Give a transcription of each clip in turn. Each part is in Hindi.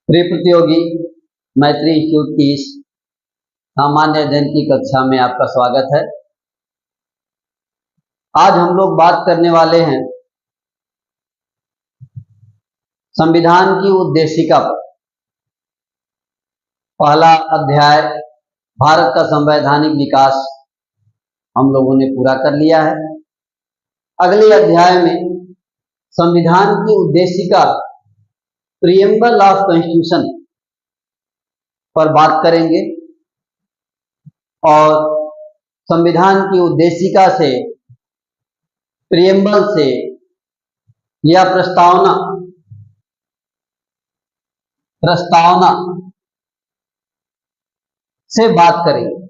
प्रिय प्रतियोगी, मैत्री इंस्टीट्यूट की इस सामान्य अध्ययन की कक्षा में आपका स्वागत है। आज हम लोग बात करने वाले हैं संविधान की उद्देशिका पर। पहला अध्याय भारत का संवैधानिक विकास हम लोगों ने पूरा कर लिया है। अगले अध्याय में संविधान की उद्देशिका प्रीएम्बल ऑफ कॉन्स्टिट्यूशन पर बात करेंगे और संविधान की उद्देशिका से, प्रीएम्बल से या प्रस्तावना से बात करेंगे।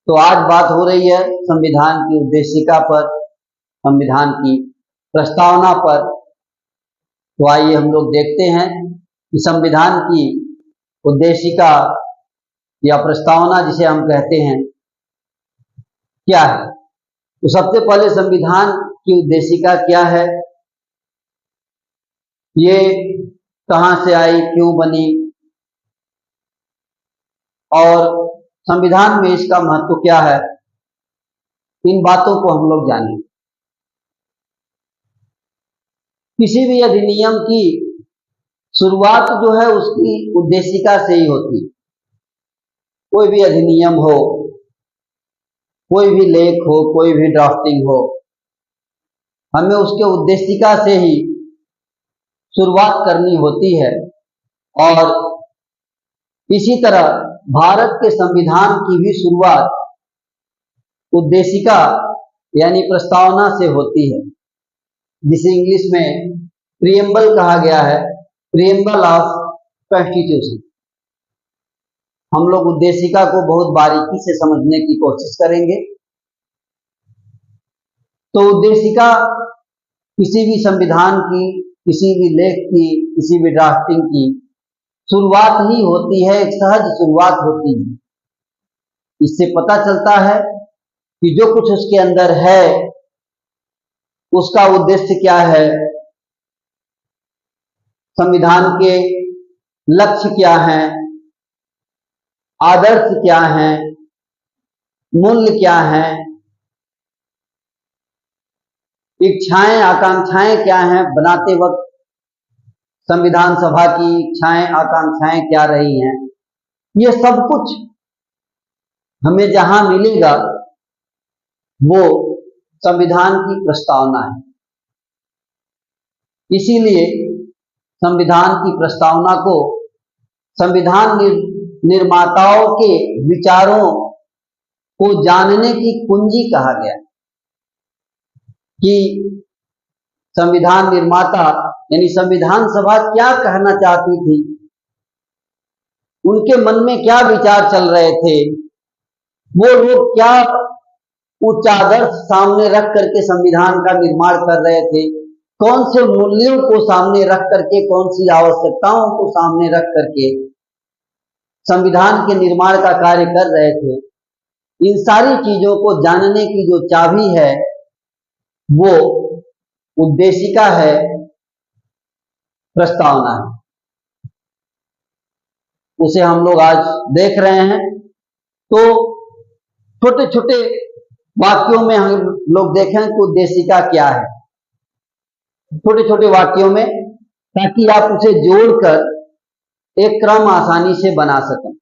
तो आज बात हो रही है संविधान की उद्देशिका पर, संविधान की प्रस्तावना पर। तो आइए हम लोग देखते हैं कि संविधान की उद्देशिका या प्रस्तावना जिसे हम कहते हैं क्या है। तो सबसे पहले संविधान की उद्देशिका क्या है, ये कहां से आई, क्यों बनी और संविधान में इसका महत्व क्या है, इन बातों को हम लोग जानेंगे। किसी भी अधिनियम की शुरुआत जो है उसकी उद्देशिका से ही होती है। कोई भी अधिनियम हो, कोई भी लेख हो, कोई भी ड्राफ्टिंग हो, हमें उसके उद्देशिका से ही शुरुआत करनी होती है। और इसी तरह भारत के संविधान की भी शुरुआत उद्देशिका यानी प्रस्तावना से होती है, जिसे इंग्लिश में प्रीएम्बल कहा गया है, प्रीएम्बल ऑफ कॉन्स्टिट्यूशन। हम लोग उद्देशिका को बहुत बारीकी से समझने की कोशिश करेंगे। तो उद्देशिका किसी भी संविधान की, किसी भी लेख की, किसी भी ड्राफ्टिंग की शुरुआत ही होती है, एक सहज शुरुआत होती है। इससे पता चलता है कि जो कुछ उसके अंदर है उसका उद्देश्य क्या है, संविधान के लक्ष्य क्या हैं, आदर्श क्या हैं, मूल्य क्या हैं, इच्छाएं आकांक्षाएं क्या हैं। बनाते वक्त संविधान सभा की इच्छाएं आकांक्षाएं क्या रही हैं, ये सब कुछ हमें जहां मिलेगा वो संविधान की प्रस्तावना है। इसीलिए संविधान की प्रस्तावना को संविधान निर्माताओं के विचारों को जानने की कुंजी कहा गया कि संविधान निर्माता यानी संविधान सभा क्या कहना चाहती थी, उनके मन में क्या विचार चल रहे थे, वो लोग क्या उच्च आदर्श सामने रख करके संविधान का निर्माण कर रहे थे, कौन से मूल्यों को सामने रख करके, कौन सी आवश्यकताओं को सामने रख करके संविधान के निर्माण का कार्य कर रहे थे। इन सारी चीजों को जानने की जो चाबी है वो उद्देशिका है, प्रस्तावना है। उसे हम लोग आज देख रहे हैं। तो छोटे छोटे वाक्यों में हम लोग देखें कि उद्देशिका क्या है, छोटे छोटे वाक्यों में, ताकि आप उसे जोड़कर एक क्रम आसानी से बना सकें।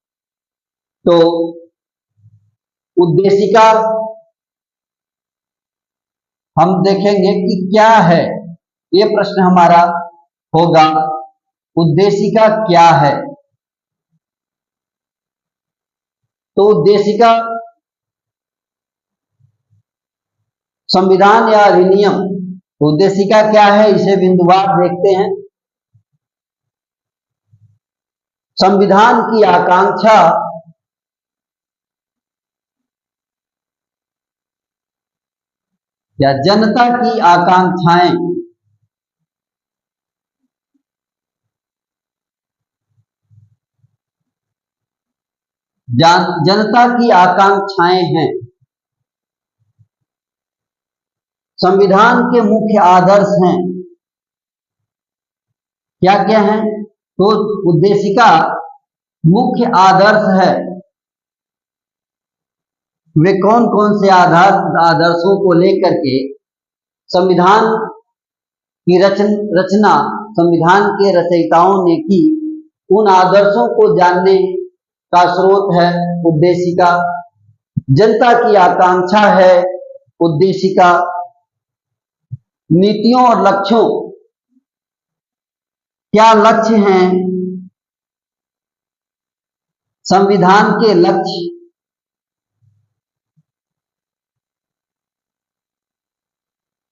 तो उद्देशिका हम देखेंगे कि क्या है, ये प्रश्न हमारा होगा, उद्देशिका क्या है। तो उद्देशिका संविधान या अधिनियम, उद्देशिका क्या है इसे बिंदुवार देखते हैं। संविधान की आकांक्षा या जनता की आकांक्षाएं, जनता की आकांक्षाएं हैं। संविधान के मुख्य आदर्श हैं, क्या क्या हैं, तो उद्देशिका मुख्य आदर्श है। वे कौन कौन से आदर्शों को लेकर के संविधान की रचना संविधान के रचयिताओं ने की, उन आदर्शों को जानने का स्रोत है उद्देशिका। जनता की आकांक्षा है उद्देशिका। नीतियों और लक्ष्यों, क्या लक्ष्य हैं संविधान के लक्ष्य,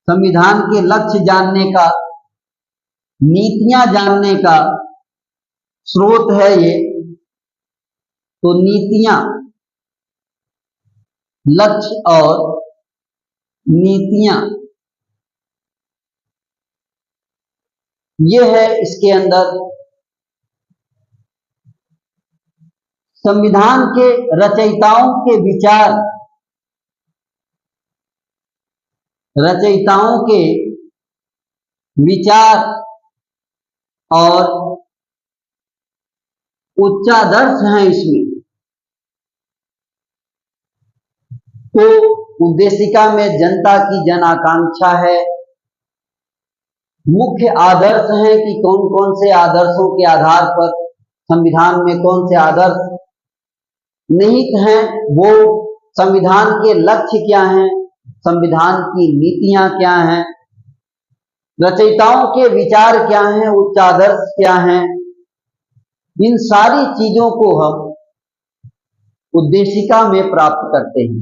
संविधान के लक्ष्य जानने का, नीतियां जानने का स्रोत है ये। तो नीतियां, लक्ष्य और नीतियां, ये है इसके अंदर। संविधान के रचयिताओं के विचार, रचयिताओं के विचार और उच्चादर्श हैं इसमें। तो उद्देशिका में जनता की जन आकांक्षा है, मुख्य आदर्श हैं कि कौन कौन से आदर्शों के आधार पर संविधान में कौन से आदर्श निहित हैं, वो संविधान के लक्ष्य क्या हैं, संविधान की नीतियां क्या हैं, रचयिताओं के विचार क्या हैं, उच्चादर्श क्या हैं। इन सारी चीजों को हम उद्देशिका में प्राप्त करते हैं।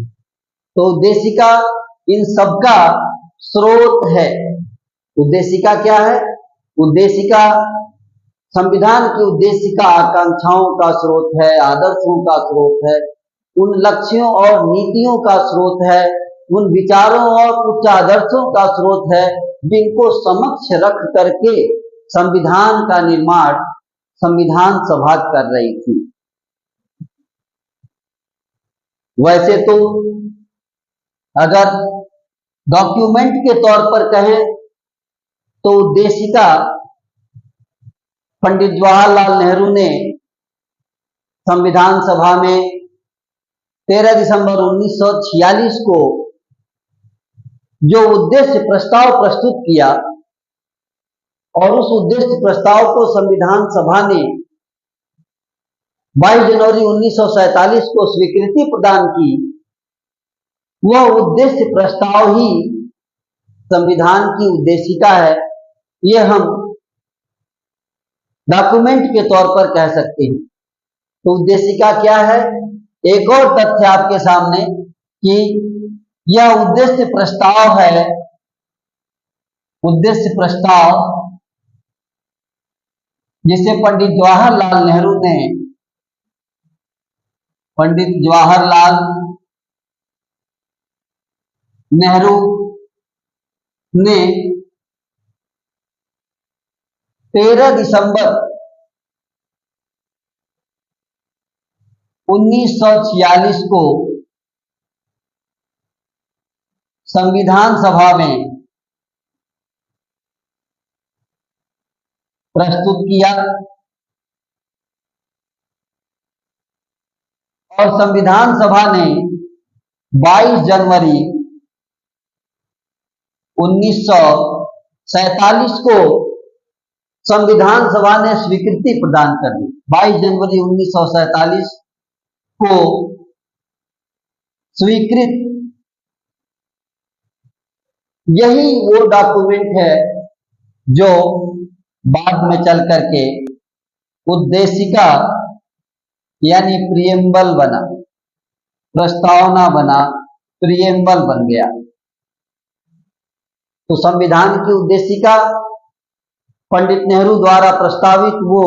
तो उद्देशिका इन सबका स्रोत है। उद्देशिका क्या है? उद्देशिका संविधान की उद्देशिका आकांक्षाओं का स्रोत है, आदर्शों का स्रोत है, उन लक्ष्यों और नीतियों का स्रोत है, उन विचारों और उच्च आदर्शों का स्रोत है, जिनको समक्ष रख करके संविधान का निर्माण संविधान सभा कर रही थी। वैसे तो अगर डॉक्यूमेंट के तौर पर कहें तो उद्देशिका पंडित जवाहरलाल नेहरू ने संविधान सभा में 13 दिसंबर 1946 को जो उद्देश्य प्रस्ताव प्रस्तुत किया और उस उद्देश्य प्रस्ताव को संविधान सभा ने 22 जनवरी 1947 को स्वीकृति प्रदान की, वह उद्देश्य प्रस्ताव ही संविधान की उद्देशिका है। यह हम डॉक्यूमेंट के तौर पर कह सकते हैं। तो उद्देशिका क्या है? एक और तथ्य आपके सामने कि यह उद्देश्य प्रस्ताव है, उद्देश्य प्रस्ताव जिसे पंडित जवाहरलाल नेहरू ने 13 दिसंबर 1946 को संविधान सभा में प्रस्तुत किया और संविधान सभा ने 22 जनवरी 1947 को संविधान सभा ने स्वीकृति प्रदान कर दी। 22 जनवरी 1947 को स्वीकृत। यही वो डॉक्यूमेंट है जो बाद में चल करके उद्देशिका यानी प्रियम्बल बना, प्रस्तावना बना, प्रियम्बल बन गया। तो संविधान की उद्देशिका पंडित नेहरू द्वारा प्रस्तावित वो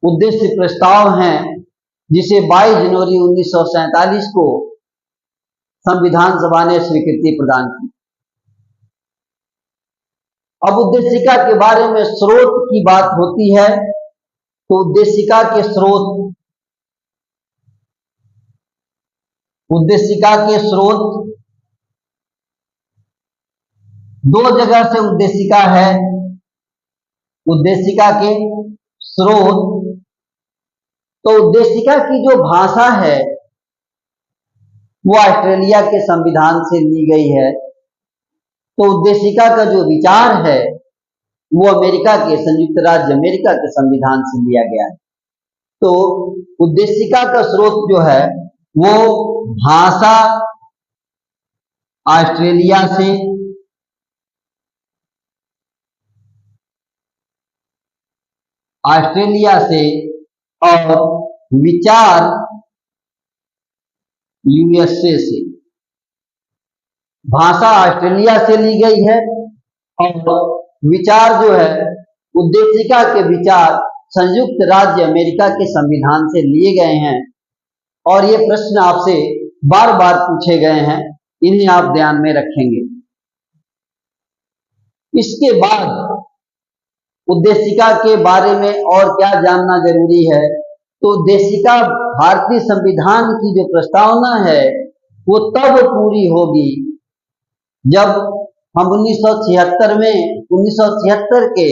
उद्देश्य प्रस्ताव हैं जिसे 22 जनवरी 1947 को संविधान सभा ने स्वीकृति प्रदान की। अब उद्देशिका के बारे में स्रोत की बात होती है तो उद्देशिका के स्रोत दो जगह से उद्देशिका है। उद्देशिका के स्रोत, तो उद्देशिका की जो भाषा है वो ऑस्ट्रेलिया के संविधान से ली गई है। तो उद्देशिका का जो विचार है वो अमेरिका के, संयुक्त राज्य अमेरिका के संविधान से लिया गया है। तो उद्देशिका का स्रोत जो है वो भाषा ऑस्ट्रेलिया से, और विचार यूएसए से। भाषा ऑस्ट्रेलिया से ली गई है और विचार जो है, उद्देशिका के विचार संयुक्त राज्य अमेरिका के संविधान से लिए गए हैं। और ये प्रश्न आपसे बार बार पूछे गए हैं, इन्हें आप ध्यान में रखेंगे। इसके बाद उद्देशिका के बारे में और क्या जानना जरूरी है, तो उद्देशिका भारतीय संविधान की जो प्रस्तावना है वो तब पूरी होगी जब हम 1976 के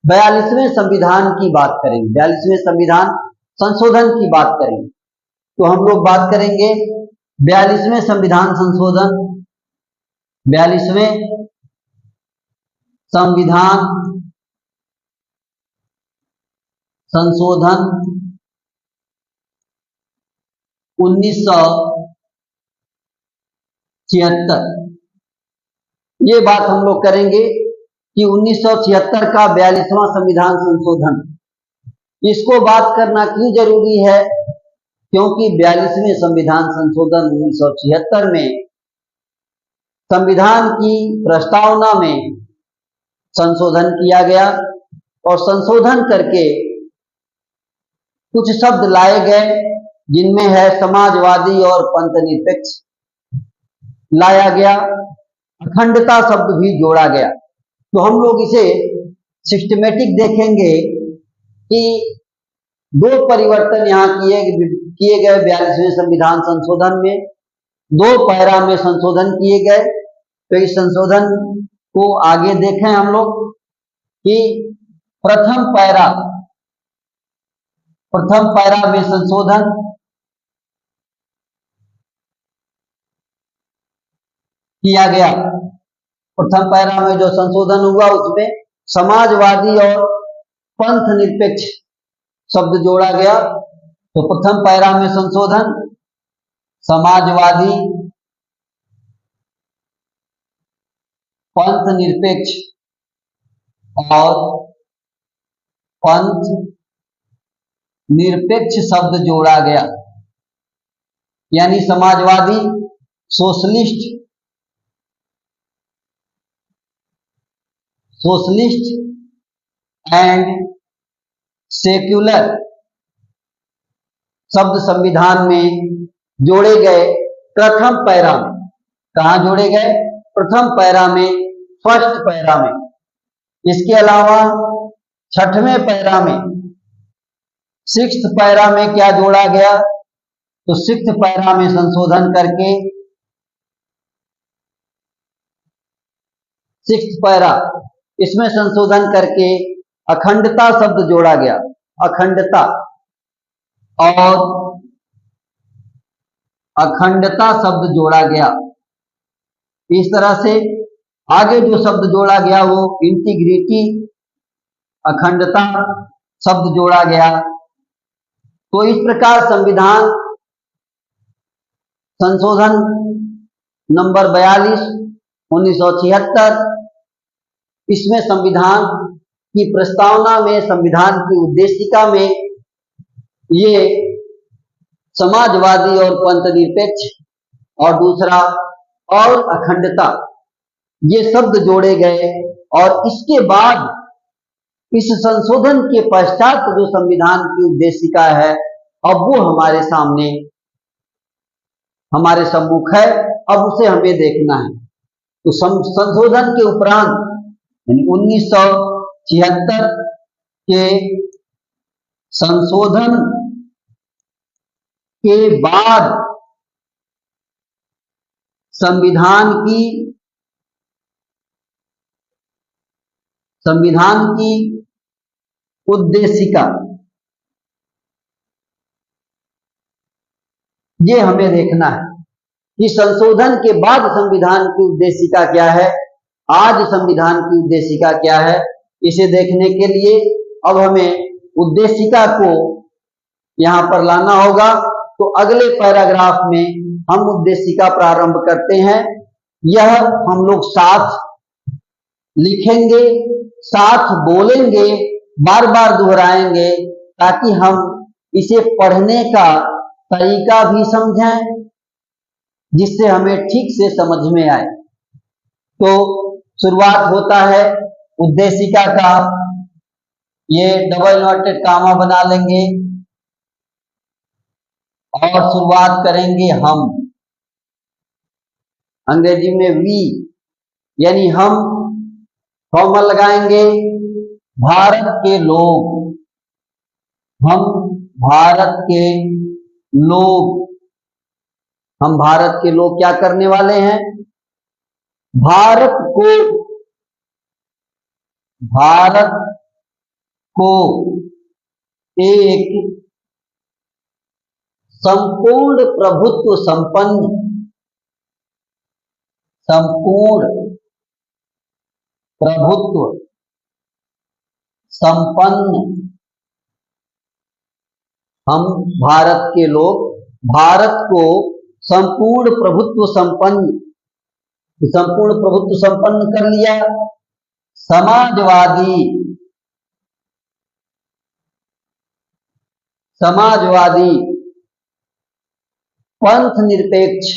42वें संविधान की बात करेंगे, 42वें संविधान संशोधन की बात करेंगे। तो हम लोग बात करेंगे 42वें संविधान संशोधन, 42वें संविधान संशोधन 1976। ये बात हम लोग करेंगे कि 1976 का 42वां संविधान संशोधन, इसको बात करना क्यों जरूरी है, क्योंकि 42वें संविधान संशोधन 1976 में संविधान की प्रस्तावना में संशोधन किया गया और संशोधन करके कुछ शब्द लाए गए जिनमें है समाजवादी और पंथनिरपेक्ष लाया गया, अखंडता शब्द भी जोड़ा गया। तो हम लोग इसे सिस्टमेटिक देखेंगे कि दो परिवर्तन यहाँ किए गए 42वें संविधान संशोधन में, 2 पैरा में संशोधन किए गए। तो इस संशोधन को आगे देखें हम लोग कि प्रथम पैरा में संशोधन किया गया। प्रथम पैरा में जो संशोधन हुआ उसमें समाजवादी और पंथ निरपेक्ष शब्द जोड़ा गया। तो प्रथम पैरा में संशोधन समाजवादी, पंथ निरपेक्ष और पंथ निरपेक्ष शब्द जोड़ा गया, यानी समाजवादी, सोशलिस्ट एंड सेक्युलर शब्द संविधान में जोड़े गए प्रथम पैरा में। कहां जोड़े गए? प्रथम पैरा में, फर्स्ट पैरा में। इसके अलावा छठवें पैरा में, सिक्स्थ पैरा में क्या जोड़ा गया? तो सिक्स्थ पैरा में संशोधन करके, सिक्स्थ पैरा इसमें संशोधन करके अखंडता शब्द जोड़ा गया, अखंडता, और अखंडता शब्द जोड़ा गया। इस तरह से आगे जो शब्द जोड़ा गया वो इंटीग्रिटी, अखंडता शब्द जोड़ा गया। तो इस प्रकार संविधान संशोधन नंबर 42 1976, इसमें संविधान की प्रस्तावना में, संविधान की उद्देशिका में ये समाजवादी और पंथनिरपेक्ष और दूसरा और अखंडता, ये शब्द जोड़े गए। और इसके बाद इस संशोधन के पश्चात जो संविधान की उद्देशिका है अब वो हमारे सामने, हमारे सम्मुख है, अब उसे हमें देखना है। तो संशोधन के उपरांत यानी 1976 के संशोधन के बाद संविधान की उद्देशिका, ये हमें देखना है कि संशोधन के बाद संविधान की उद्देशिका क्या है, आज संविधान की उद्देशिका क्या है। इसे देखने के लिए अब हमें उद्देशिका को यहां पर लाना होगा। तो अगले पैराग्राफ में हम उद्देशिका प्रारंभ करते हैं। यह हम लोग साथ लिखेंगे, साथ बोलेंगे, बार बार दोहराएंगे, ताकि हम इसे पढ़ने का तरीका भी समझें, जिससे हमें ठीक से समझ में आए। तो शुरुआत होता है उद्देशिका का। ये डबल इन्वर्टेड कामा बना लेंगे और शुरुआत करेंगे हम, अंग्रेजी में वी, यानी हम फॉर्मल लगाएंगे भारत के लोग, हम भारत के लोग। हम भारत के लोग क्या करने वाले हैं, भारत को एक संपूर्ण प्रभुत्व संपन्न, हम भारत के लोग भारत को संपूर्ण प्रभुत्व संपन्न कर लिया। समाजवादी, पंथ निरपेक्ष,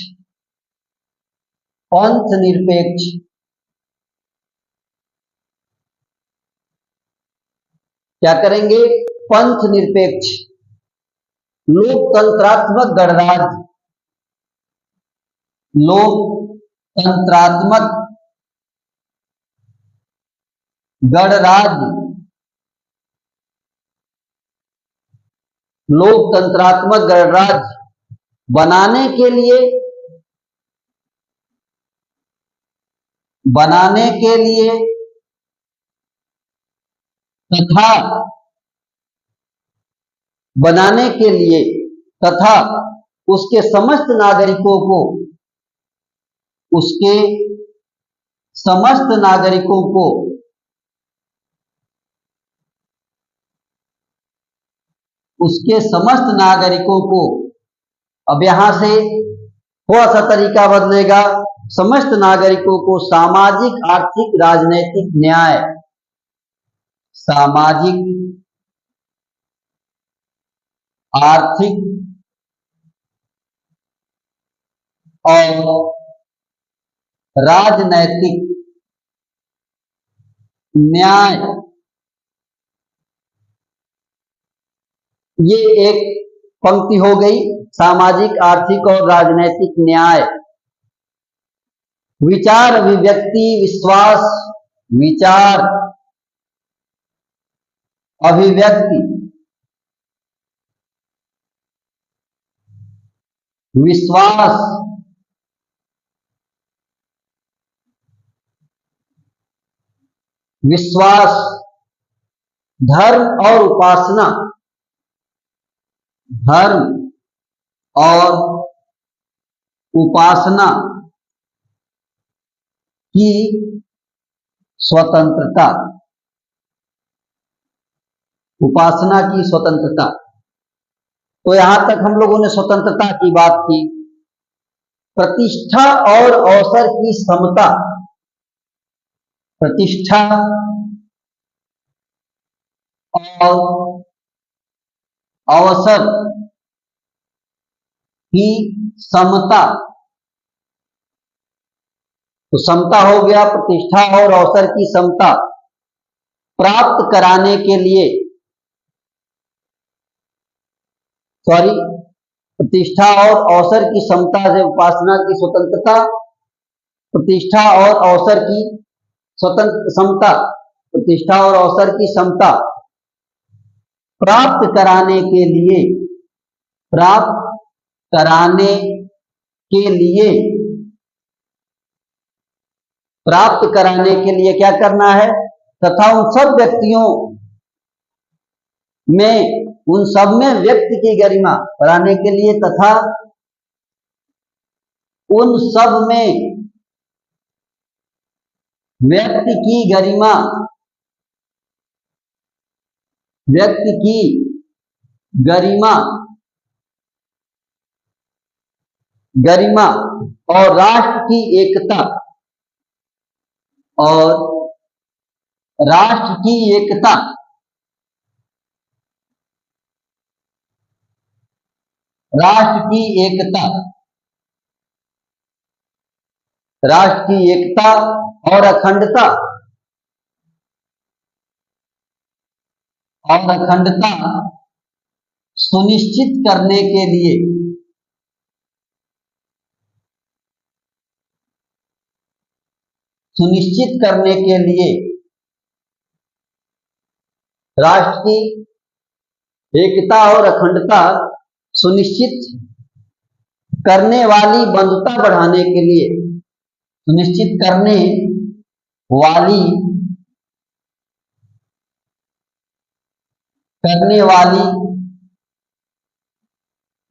क्या करेंगे, पंथ निरपेक्ष, लोकतंत्रात्मक गणराज्य बनाने के लिए तथा उसके समस्त नागरिकों को अब यहां से थोड़ा सा तरीका बदलेगा, समस्त नागरिकों को सामाजिक, आर्थिक, राजनैतिक न्याय, सामाजिक, आर्थिक और राजनैतिक न्याय, ये एक पंक्ति हो गई। सामाजिक, आर्थिक और राजनैतिक न्याय, विचार अभिव्यक्ति, विचार अभिव्यक्ति, विश्वास, धर्म और उपासना की स्वतंत्रता, तो यहां तक हम लोगों ने स्वतंत्रता की बात की। प्रतिष्ठा और अवसर की समता, प्रतिष्ठा और अवसर की समता, तो समता हो गया, प्रतिष्ठा और अवसर की समता प्राप्त कराने के लिए, प्रतिष्ठा और अवसर की समता से उपासना की स्वतंत्रता, प्रतिष्ठा और अवसर की समता, प्रतिष्ठा और अवसर की समता प्राप्त कराने के लिए क्या करना है, तथा उन सब व्यक्तियों में उन सब में व्यक्ति की गरिमा बढ़ाने के लिए तथा उन सब में व्यक्ति की गरिमा गरिमा और राष्ट्र की एकता राष्ट्र की एकता और अखंडता सुनिश्चित करने के लिए राष्ट्र की एकता और अखंडता सुनिश्चित करने वाली बंधुता बढ़ाने के लिए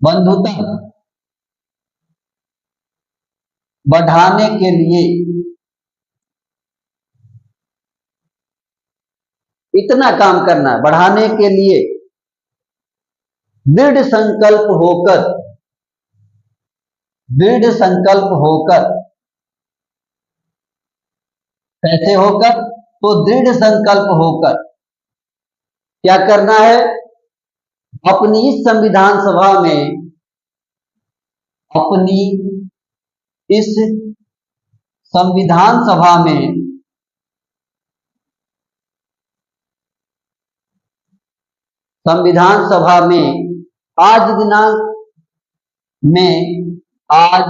बंधुता बढ़ाने के लिए इतना काम करना है, बढ़ाने के लिए दृढ़ संकल्प होकर कैसे होकर? तो दृढ़ संकल्प होकर क्या करना है? अपनी इस संविधान सभा में आज दिनांक में आज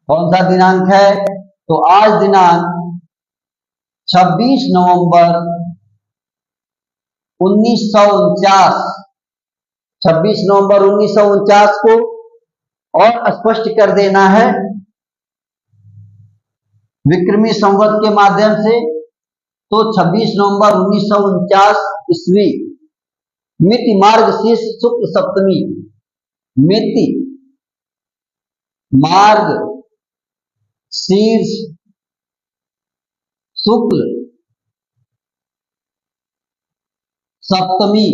कौन सा दिनांक है? तो आज दिनांक 26 नवंबर 1949 को और स्पष्ट कर देना है विक्रमी संवत के माध्यम से। तो 26 नवंबर 1949 ईस्वी मिति मार्गशीर्ष शुक्ल सप्तमी मार्गशीर्ष शुक्ल सप्तमी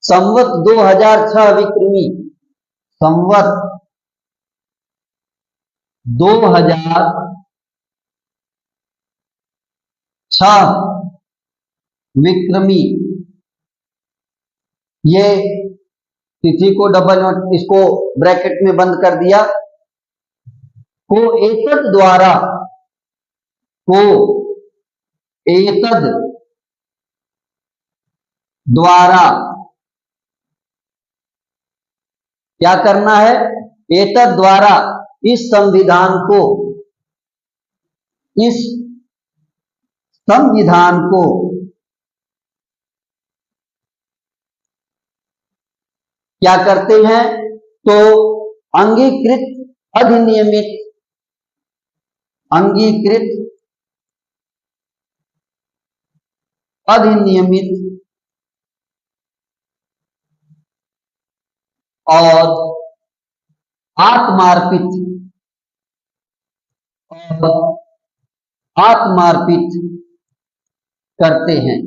संवत 2006 विक्रमी संवत 2006 विक्रमी, ये तिथि को डबल नोट इसको ब्रैकेट में बंद कर दिया, को एतद द्वारा क्या करना है? एतद द्वारा इस संविधान को क्या करते हैं? तो अंगीकृत अधिनियमित और आत्मार्पित करते हैं।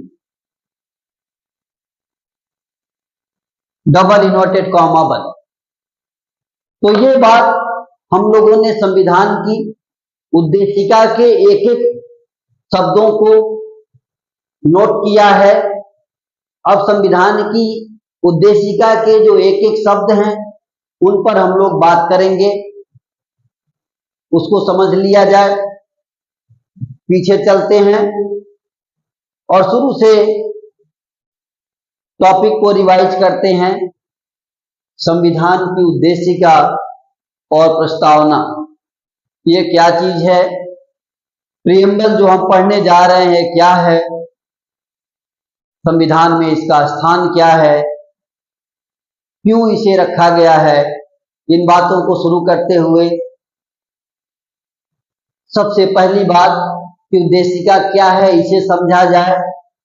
डबल इनवर्टेड कॉमा बंद। तो ये बात हम लोगों ने संविधान की उद्देशिका के एक एक शब्दों को नोट किया है। अब संविधान की उद्देशिका के जो एक एक शब्द हैं उन पर हम लोग बात करेंगे, उसको समझ लिया जाए। पीछे चलते हैं और शुरू से टॉपिक को रिवाइज करते हैं। संविधान की उद्देशिका और प्रस्तावना ये क्या चीज है? प्रीएम्बल जो हम पढ़ने जा रहे हैं क्या है? संविधान में इसका स्थान क्या है? क्यों इसे रखा गया है? इन बातों को शुरू करते हुए सबसे पहली बात कि उद्देशिका क्या है इसे समझा जाए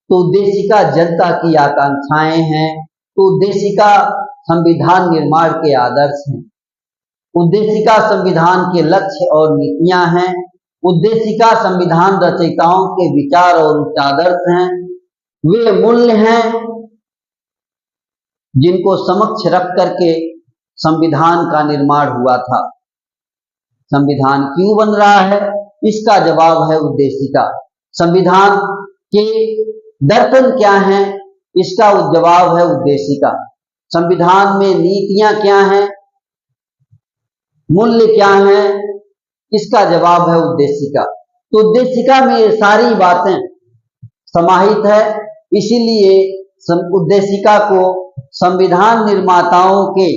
तो उद्देशिका जनता की आकांक्षाएं हैं। तो उद्देशिका संविधान निर्माण के आदर्श हैं। उद्देशिका संविधान के लक्ष्य और नीतियां हैं। उद्देशिका संविधान रचयिताओं के विचार और उच्च आदर्श हैं। वे मूल्य हैं जिनको समक्ष रख करके संविधान का निर्माण हुआ था। संविधान क्यों बन रहा है इसका जवाब है उद्देशिका। संविधान के दर्पण क्या हैं इसका जवाब है उद्देशिका। संविधान में नीतियां क्या हैं, मूल्य क्या हैं, इसका जवाब है उद्देशिका। तो उद्देशिका में ये सारी बातें समाहित है। इसीलिए उद्देशिका को संविधान निर्माताओं के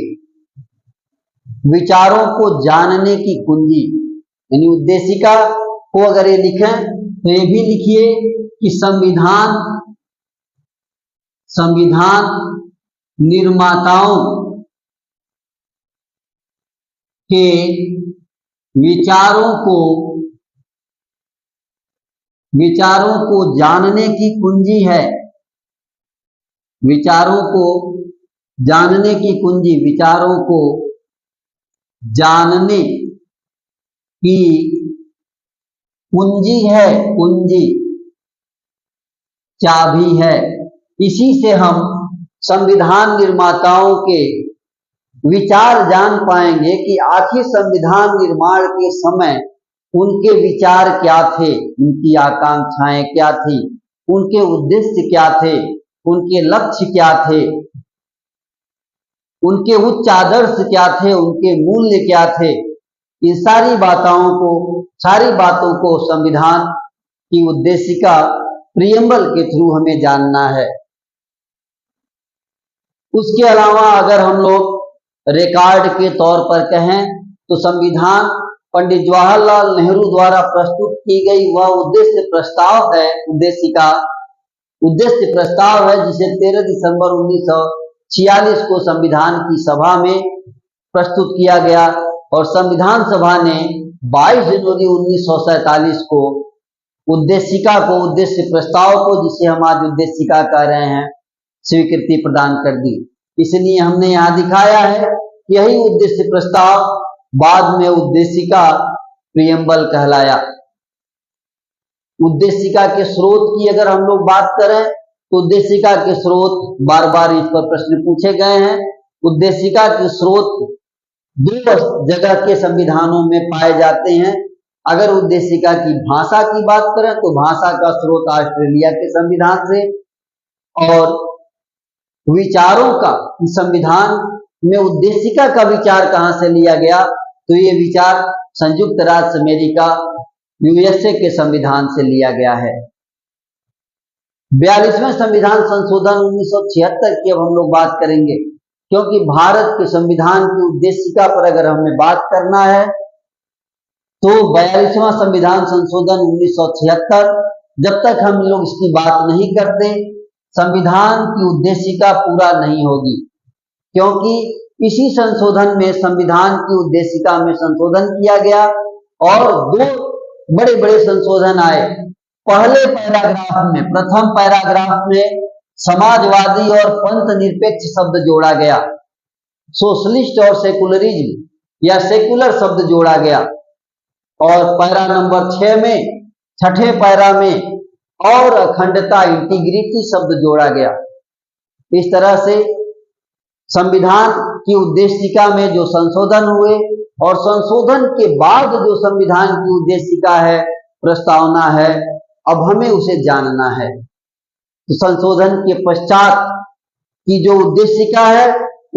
विचारों को जानने की कुंजी, यानी उद्देशिका को अगर ये लिखें तो ये भी लिखिए कि संविधान निर्माताओं के विचारों को जानने की कुंजी है। विचारों को जानने की कुंजी, विचारों को जानने की कुंजी है, कुंजी चाबी है। इसी से हम संविधान निर्माताओं के विचार जान पाएंगे कि आखिर संविधान निर्माण के समय उनके विचार क्या थे, उनकी आकांक्षाएं क्या थी, उनके उद्देश्य क्या थे, उनके लक्ष्य क्या थे, उनके उच्च आदर्श क्या थे, उनके मूल्य क्या थे। इन सारी बातों को संविधान की उद्देशिका प्रियम्बल के थ्रू हमें जानना है। उसके अलावा अगर हम लोग रिकॉर्ड के तौर पर कहें तो संविधान पंडित जवाहरलाल नेहरू द्वारा प्रस्तुत की गई वह उद्देश्य प्रस्ताव है, उद्देश्य प्रस्ताव है जिसे 13 दिसंबर 1946 को संविधान की सभा में प्रस्तुत किया गया और संविधान सभा ने 22 जनवरी 1947 को उद्देश्य प्रस्ताव को, जिसे हम आज उद्देशिका कह रहे हैं, स्वीकृति प्रदान कर दी। इसलिए हमने यहाँ दिखाया है कि यही उद्देश्य प्रस्ताव बाद में उद्देशिका प्रियम्बल कहलाया। उद्देशिका के स्रोत की अगर हम लोग बात करें तो उद्देशिका के स्रोत बार बार इस पर प्रश्न पूछे गए हैं। उद्देशिका के स्रोत 2 जगह के संविधानों में पाए जाते हैं। अगर उद्देशिका की भाषा की बात करें तो भाषा का स्रोत ऑस्ट्रेलिया के संविधान से, और विचारों का, संविधान में उद्देशिका का विचार कहां से लिया गया तो ये विचार संयुक्त राज्य अमेरिका यूएसए के संविधान से लिया गया है। 42वें संविधान संशोधन 1976 की अब हम लोग बात करेंगे, क्योंकि भारत के संविधान की उद्देशिका पर अगर हमें बात करना है तो 42वां संविधान संशोधन 1976, जब तक हम लोग इसकी बात नहीं करते संविधान की उद्देशिका पूरा नहीं होगी। क्योंकि इसी संशोधन में संविधान की उद्देशिका में संशोधन किया गया और 2 बड़े बड़े संशोधन आए। पहले पैराग्राफ में, प्रथम पैराग्राफ में समाजवादी और पंथ निरपेक्ष शब्द जोड़ा गया, सोशलिस्ट और सेकुलरिज्म या सेकुलर शब्द जोड़ा गया, और पैरा नंबर 6 में, छठे पैरा में और अखंडता, इंटीग्रिटी शब्द जोड़ा गया। इस तरह से संविधान की उद्देशिका में जो संशोधन हुए और संशोधन के बाद जो संविधान की उद्देशिका है, प्रस्तावना है, अब हमें उसे जानना है। तो संशोधन के पश्चात की जो उद्देशिका है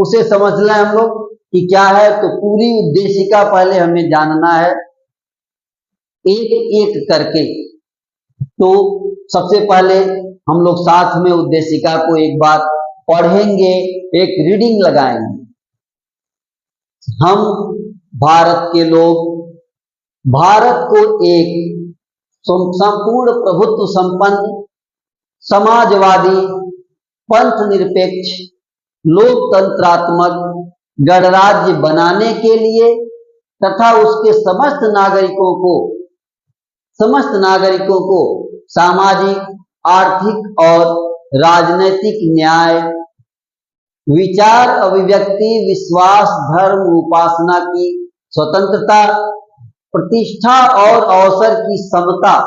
उसे समझ लें हम लोग कि क्या है। तो पूरी उद्देशिका पहले हमें जानना है एक एक करके। तो सबसे पहले हम लोग साथ में उद्देशिका को एक बार पढ़ेंगे, एक रीडिंग लगाएंगे। हम भारत के लोग भारत को एक संपूर्ण प्रभुत्व संपन्न, समाजवादी, पंथ निरपेक्ष, लोकतंत्रात्मक गणराज्य बनाने के लिए तथा उसके समस्त नागरिकों को समस्त नागरिकों को सामाजिक, आर्थिक और राजनैतिक न्याय, विचार, अभिव्यक्ति, विश्वास, धर्म, उपासना की स्वतंत्रता, प्रतिष्ठा और अवसर की समता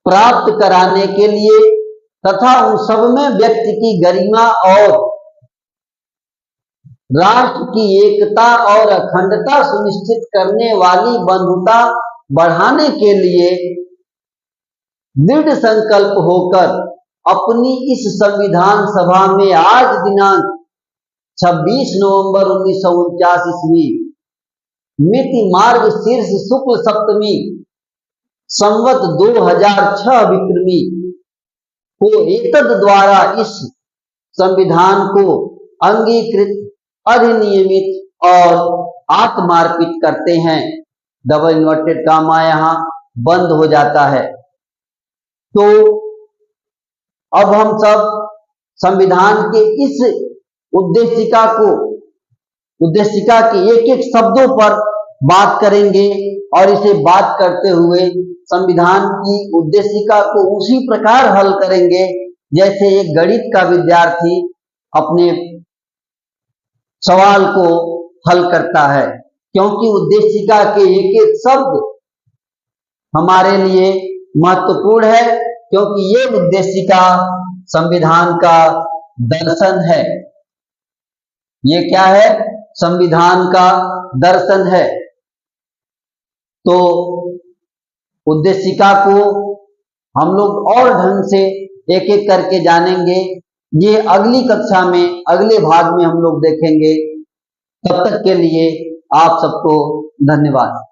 प्राप्त कराने के लिए तथा उन सब में व्यक्ति की गरिमा और राष्ट्र की एकता और अखंडता सुनिश्चित करने वाली बंधुता बढ़ाने के लिए दृढ़ संकल्प होकर अपनी इस संविधान सभा में आज दिनांक 26 नवंबर 1949 ईस्वी मिति मार्ग शीर्ष शुक्ल सप्तमी संवत 2006 विक्रमी को एतद द्वारा इस संविधान को अंगीकृत, अधिनियमित और आत्मार्पित करते हैं। डबल इन्वर्टेड कामा यहाँ बंद हो जाता है। तो अब हम सब संविधान के इस उद्देशिका के एक एक शब्दों पर बात करेंगे और इसे बात करते हुए संविधान की उद्देशिका को उसी प्रकार हल करेंगे जैसे एक गणित का विद्यार्थी अपने सवाल को हल करता है, क्योंकि उद्देशिका के एक एक शब्द हमारे लिए महत्वपूर्ण है, क्योंकि ये उद्देशिका संविधान का दर्शन है। ये क्या है? संविधान का दर्शन है। तो उद्देशिका को हम लोग और ढंग से एक एक करके जानेंगे। ये अगली कक्षा में, अगले भाग में हम लोग देखेंगे। तब तक के लिए आप सबको धन्यवाद।